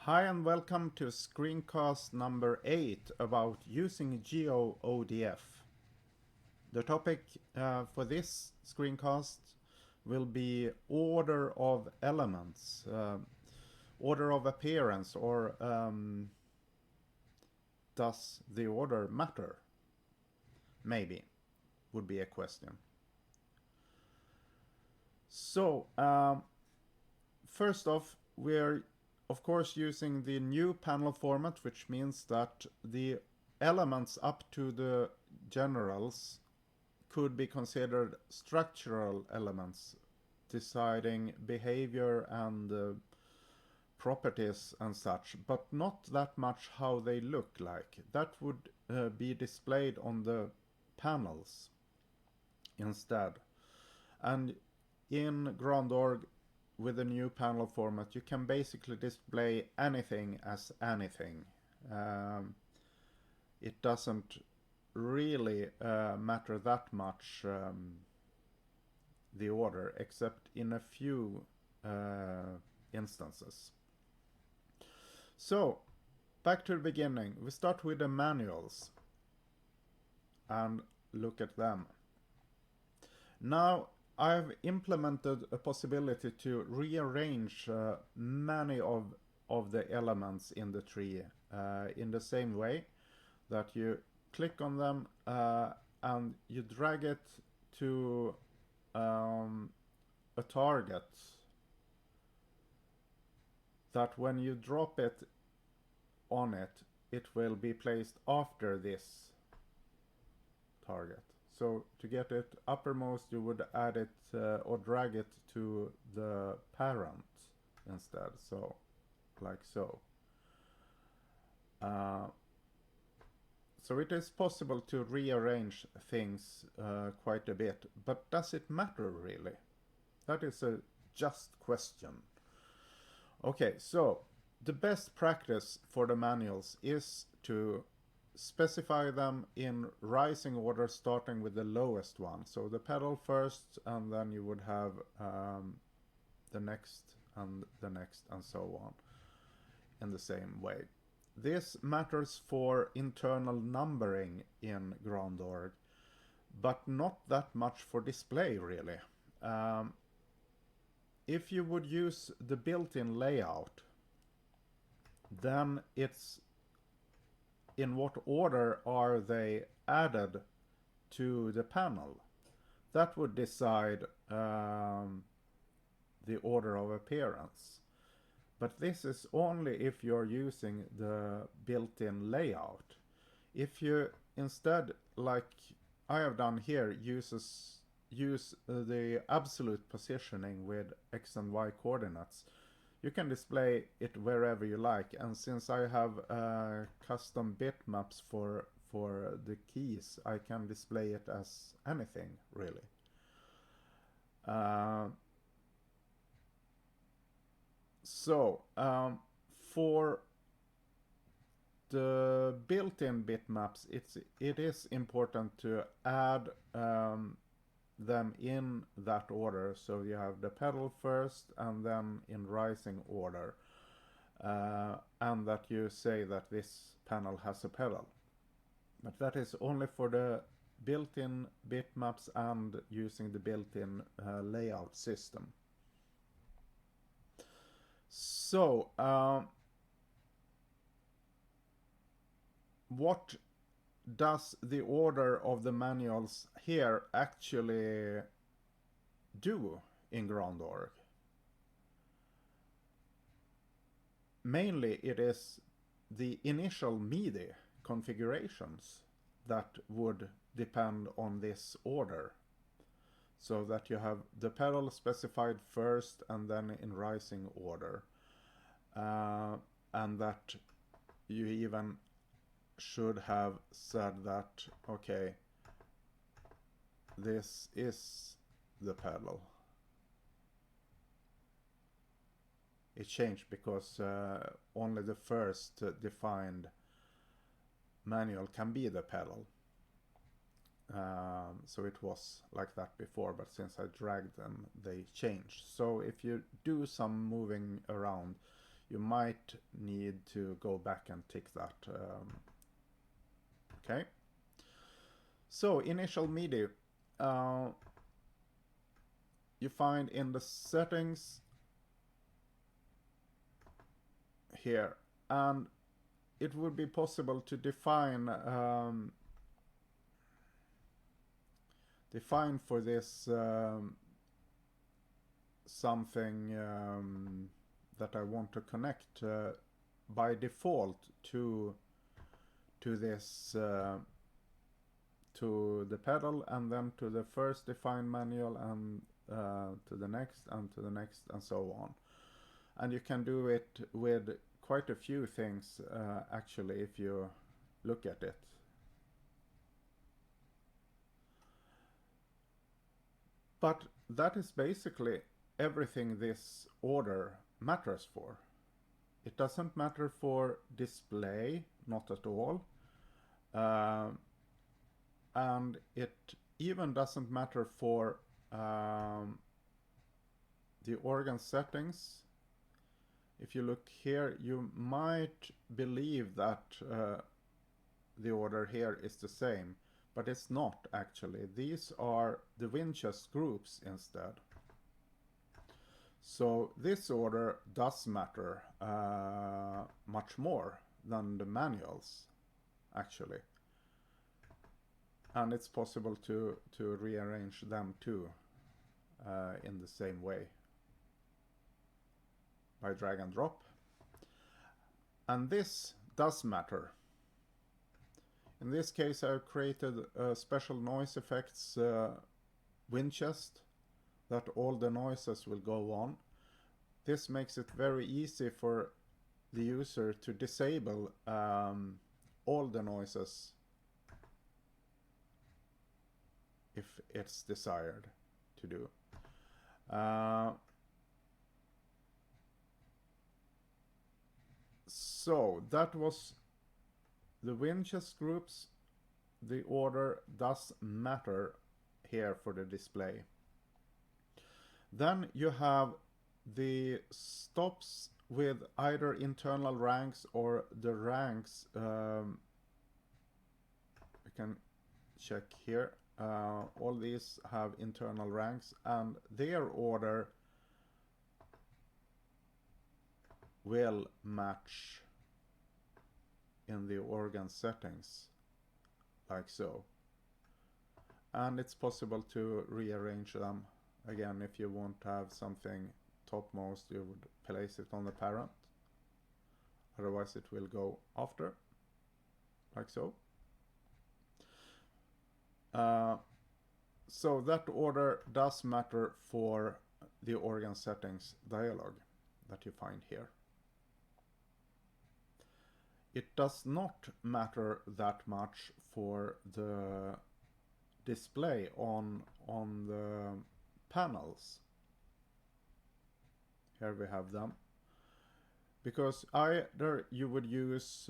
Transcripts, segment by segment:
Hi and welcome to Screencast number 8 about using GOODF. The topic for this screencast will be order of elements, order of appearance, or does the order matter? Maybe, would be a question. So, first off, we're of course using the new panel format, which means that the elements up to the generals could be considered structural elements, deciding behavior and properties and such, but not that much how they look like. That would be displayed on the panels instead. And in GoodF, with the new panel format, you can basically display anything as anything. It doesn't really matter that much, the order, except in a few instances. So, back to the beginning. We start with the manuals and look at them. Now, I've implemented a possibility to rearrange many of the elements in the tree in the same way that you click on them and you drag it to a target that when you drop it on it, it will be placed after this target. So to get it uppermost, you would add it or drag it to the parent instead. So, like so. So it is possible to rearrange things quite a bit, but does it matter really? That is a just question. Okay, so the best practice for the manuals is to specify them in rising order, starting with the lowest one. So the pedal first, and then you would have the next and the next and so on in the same way. This matters for internal numbering in GoodF, but not that much for display really. If you would use the built-in layout, then it's in what order are they added to the panel. That would decide the order of appearance. But this is only if you're using the built-in layout. If you instead, like I have done here, use the absolute positioning with X and Y coordinates, you can display it wherever you like, and since I have custom bitmaps for the keys, I can display it as anything really. For the built-in bitmaps, it is important to add them in that order. So you have the pedal first and then in rising order, and that you say that this panel has a pedal. But that is only for the built-in bitmaps and using the built-in layout system. So what does the order of the manuals here actually do in GoodF? Mainly it is the initial MIDI configurations that would depend on this order. So that you have the pedal specified first and then in rising order. And that you even should have said that, okay, this is the pedal. It changed because only the first defined manual can be the pedal. So it was like that before, but since I dragged them, they changed. So if you do some moving around, you might need to go back and tick that. Okay. So initial MIDI, you find in the settings here, and it would be possible to define for this something that I want to connect by default to this to the pedal, and then to the first define manual, and to the next, and to the next, and so on. And you can do it with quite a few things actually, if you look at it. But that is basically everything this order matters for. It doesn't matter for display, not at all. And it even doesn't matter for the organ settings. If you look here, you might believe that the order here is the same, but it's not actually. These are the Winchester groups instead. So this order does matter much more than the manuals, actually. And it's possible to rearrange them too in the same way, by drag and drop. And this does matter. In this case, I've created a special noise effects Winchester that all the noises will go on. This makes it very easy for the user to disable all the noises if it's desired to do. So that was the Winchester groups. The order does matter here for the display. Then you have the stops with either internal ranks or the ranks. You can check here. All these have internal ranks, and their order will match in the organ settings, like so. And it's possible to rearrange them. Again, if you want to have something topmost, you would place it on the parent. Otherwise it will go after, like so. So that order does matter for the organ settings dialog that you find here. It does not matter that much for the display on the panels. Here we have them. Because either you would use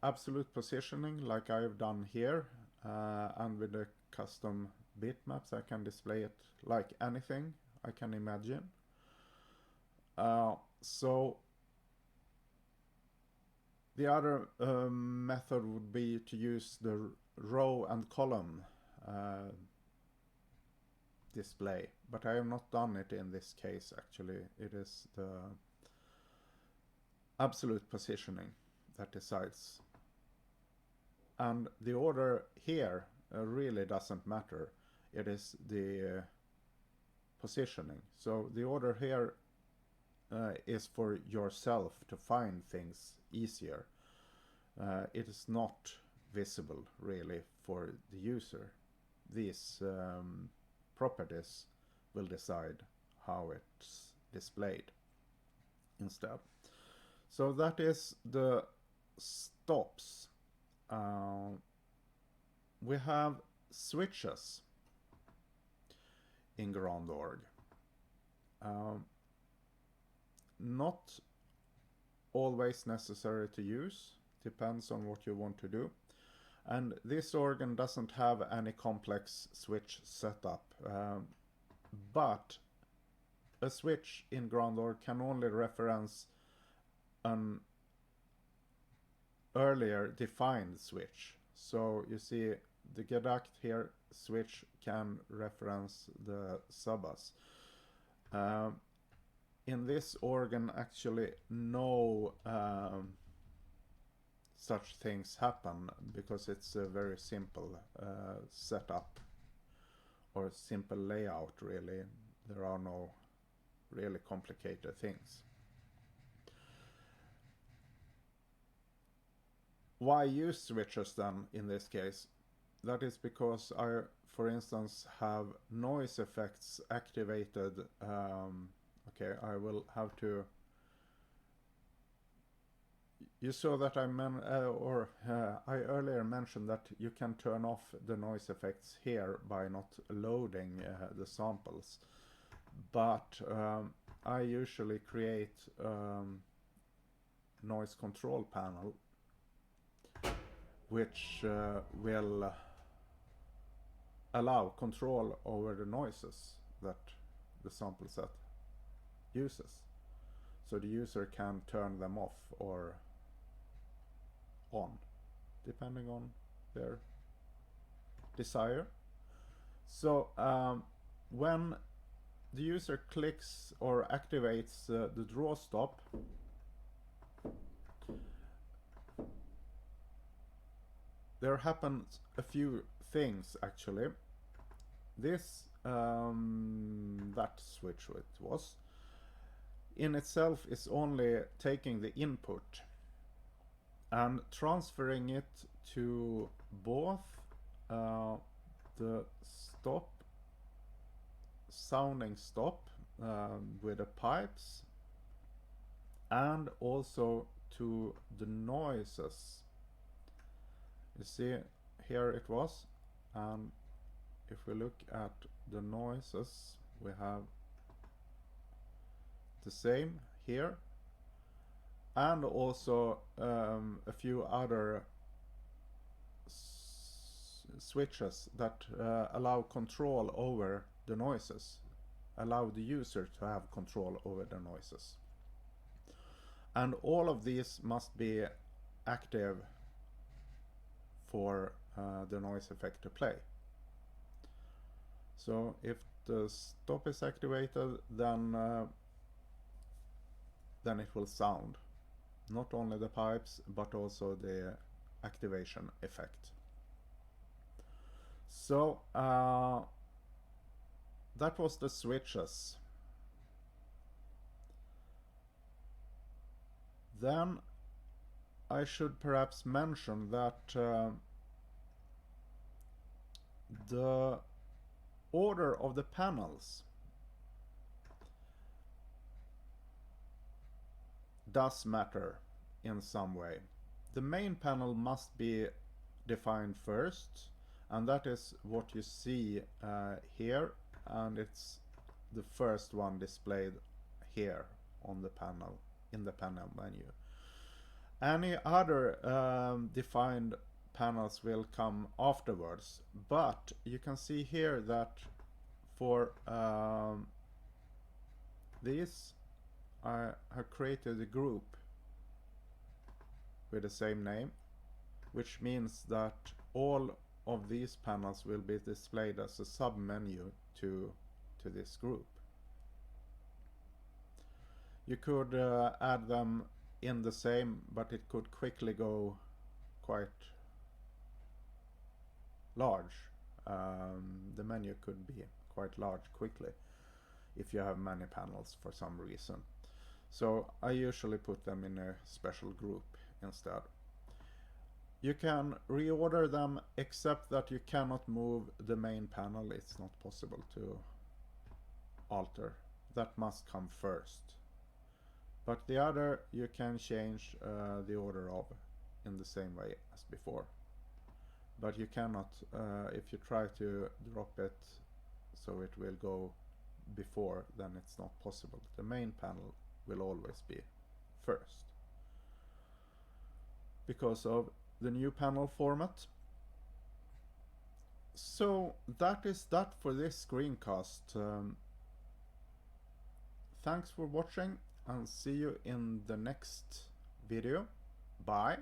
absolute positioning like I have done here, and with the custom bitmaps I can display it like anything I can imagine. So the other method would be to use the row and column display, but I have not done it in this case actually. It is the absolute positioning that decides. And the order here really doesn't matter. It is the positioning. So the order here is for yourself to find things easier. It is not visible really for the user. These properties will decide how it's displayed instead. So that is the stops. We have switches in ground org. Not always necessary to use, depends on what you want to do. And this organ doesn't have any complex switch setup, but a switch in ground org can only reference an earlier defined switch. So you see the GOODF here switch can reference the subbus. In this organ actually no such things happen because it's a very simple setup or simple layout really. There are no really complicated things. Why use switches then in this case? That is because I, for instance, have noise effects activated. Okay, I will have to. You saw that I earlier mentioned that you can turn off the noise effects here by not loading the samples, but I usually create noise control panel which will allow control over the noises that the sample set uses. So the user can turn them off or on, depending on their desire. So when the user clicks or activates the draw stop, there happens a few things actually. This, that switch it was, in itself is only taking the input and transferring it to both the stop, sounding stop with the pipes, and also to the noises. You see here it was, and if we look at the noises, we have the same here, and also a few other switches that allow control over the noises, allow the user to have control over the noises. And all of these must be active for the noise effect to play. So if the stop is activated, then it will sound. Not only the pipes, but also the activation effect. So that was the switches. Then I should perhaps mention that the order of the panels does matter in some way. The main panel must be defined first, and that is what you see here, and it's the first one displayed here on the panel, in the panel menu. Any other defined panels will come afterwards, but you can see here that for these I have created a group with the same name, which means that all of these panels will be displayed as a sub-menu to this group. You could add them in the same, but it could quickly go quite large. The menu could be quite large quickly if you have many panels for some reason. So I usually put them in a special group instead. You can reorder them, except that you cannot move the main panel. It's not possible to alter. That must come first. But the other you can change the order of in the same way as before. But you cannot, if you try to drop it so it will go before, then it's not possible. The main panel will always be first because of the new panel format. So that is that for this screencast. Thanks for watching, and see you in the next video. Bye.